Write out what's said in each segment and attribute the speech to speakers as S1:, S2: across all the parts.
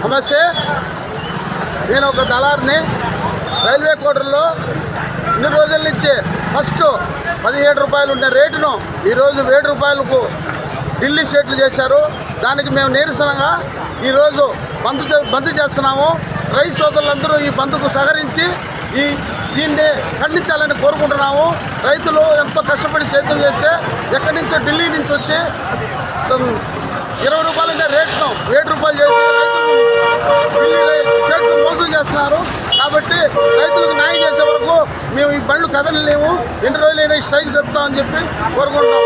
S1: నమస్తే, నేను ఒక దళార్ని. రైల్వే కోటర్లో ఇన్ని రోజుల నుంచి ఫస్ట్ 17 రూపాయలు ఉండే రేటును ఈరోజు 7 రూపాయలకు ఢిల్లీ షేట్లు చేశారు. దానికి మేము నిరసనగా ఈరోజు బంద్ చేస్తున్నాము. రైతు సోదరులందరూ ఈ బంద్కు సహకరించి దీన్ని ఖండించాలని కోరుకుంటున్నాము. రైతులు ఎంతో కష్టపడి సేద్యం చేస్తే ఎక్కడి నుంచో ఢిల్లీ నుంచి వచ్చి 20 రూపాయలు ఉండే రేటును 7 రూపాయలు చేసి ఢిల్లీ షేట్లు మోసం చేస్తున్నారు. కాబట్టి రైతులకు న్యాయం చేసే వరకు మేము ఈ బండ్లు కదలలేము. ఎన్ని రోజులైనా ఈ స్ట్రైక్ జరుపుతామని చెప్పి కోరుకుంటున్నాం.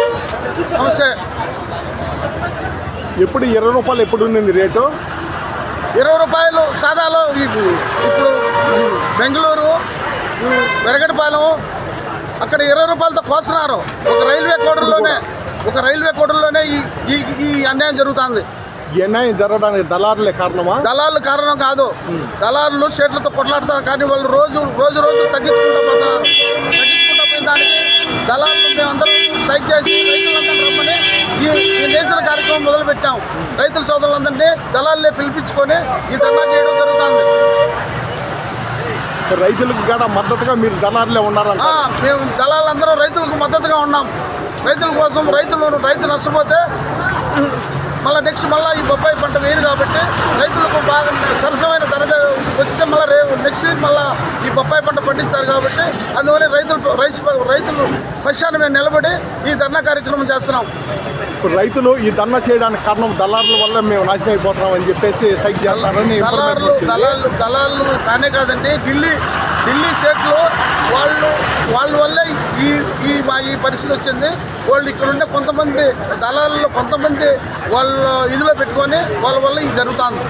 S1: నమస్తే.
S2: ఎప్పుడు 20 రూపాయలు ఎప్పుడు ఉంది రేటు?
S1: 20 రూపాయలు సాదాలో ఇప్పుడు బెంగళూరు, వెరగడపాలెం అక్కడ 20 రూపాయలతో కోస్తున్నారు. ఒక రైల్వే కోటర్లోనే ఈ అన్యాయం జరుగుతుంది.
S2: ఈ అన్యాయం జరగడానికి దళారులే కారణమా?
S1: దళారులు కారణం కాదు. దళారులు షేట్లతో కొట్లాడుతారు, కానీ వాళ్ళు రోజు తగ్గించుకుంటూ పోయిన దానికి దళారులు మేమందరం స్ట్రైక్ చేసి రైతులందరూ రమ్మని ఈ నిరసన కార్యక్రమం మొదలుపెట్టాం. రైతుల సోదరులందరినీ దళారులే పిలిపించుకొని ఈ ధర్నా చేయడం జరుగుతుంది.
S2: రైతులకు కూడా మద్దతుగా మీరు దళారులే ఉన్నారంట?
S1: మేము దళారులందరూ రైతులకు మద్దతుగా ఉన్నాం. రైతుల కోసం రైతు నష్టపోతే మళ్ళీ ఈ బొప్పాయి పంట వేరు కాబట్టి రైతులకు బాగా సరసమైన ధర వస్తే నెక్స్ట్ వీక్ మళ్ళీ ఈ బొప్పాయి పంట పండిస్తారు. కాబట్టి అందువల్ల రైతులు పక్షాన మేము నిలబడి ఈ ధర్నా కార్యక్రమం చేస్తున్నాం.
S2: ఇప్పుడు రైతులు ఈ ధర్నా చేయడానికి కారణం దళారుల వల్ల మేము నాశనం అయిపోతున్నాం అని చెప్పేసి స్ట్రైక్ చేస్తున్నారని
S1: దళారులు కానే కాదండి, ఢిల్లీ స్టేట్లో వాళ్ళ వల్లే ఈ పరిస్థితి వచ్చింది. వాళ్ళు ఇక్కడ ఉండే కొంతమంది దళారులు కొంతమంది వాళ్ళ ఇదిలో పెట్టుకొని వాళ్ళ వల్ల ఇది జరుగుతుంది.